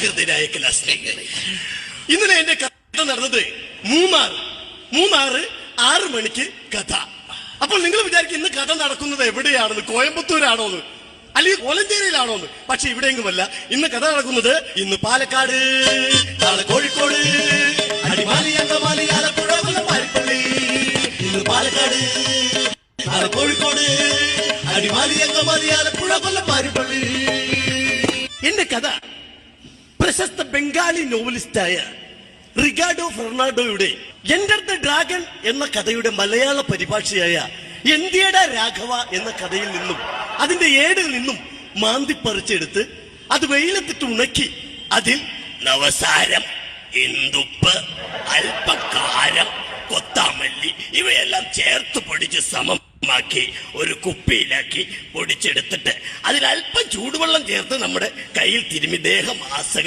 ഹൃദയരായ കലാസ്നേഹികളെ, ഇന്നലെ എന്റെ കഥ നടന്നത് മൂന്നാറ് 6 മണിക്ക് കഥ. അപ്പോൾ നിങ്ങൾ വിചാരിക്കും ഇന്ന് കഥ നടക്കുന്നത് എവിടെയാണെന്ന്, കോയമ്പത്തൂരാണോ എന്ന്, അല്ലെങ്കിൽ കോലഞ്ചേരിയിലാണോ എന്ന്. പക്ഷെ ഇവിടെയെങ്കുമല്ല. ഇന്ന് കഥ നടക്കുന്നത് ഇന്ന് പാലക്കാട്, നാളെ കോഴിക്കോട്, അടിമാലി, അങ്കമാലി, ആലപ്പുഴ, പാരിപ്പള്ളി. ഇന്ന് പാലക്കാട്, നാളെ കോഴിക്കോട്, അടിമാലി, അങ്കമാലി, ആലപ്പുഴ, പാരിപ്പള്ളി. എന്റെ കഥ പ്രശസ്ത ബംഗാളി നോവലിസ്റ്റായ റിഗാർഡോ ഫെർണാണ്ടോയുടെ എൻഡർ ദ ഡ്രാഗൺ എന്ന കഥയുടെ മലയാള പരിഭാഷയായ എന്ത്യയുടെ രാഘവ എന്ന കഥയിൽ നിന്നും അതിന്റെ ഏടിൽ നിന്നും മാന്തിപ്പറിച്ചെടുത്ത് അത് വെയിലത്തിട്ട് ഉണക്കി അതിൽ നവസാരം, ഇന്ദുപ്പ്, അല്പക്കാരം, കൊത്താമല്ലി ഇവയെല്ലാം ചേർത്ത് പൊടിച്ച് സമമാക്കി ഒരു കുപ്പിയിലാക്കി പൊടിച്ചെടുത്തിട്ട് അതിൽ അല്പം ചൂടുവെള്ളം ചേർത്ത് നമ്മുടെ കയ്യിൽ തിരുമി ദേഹം ആസകലം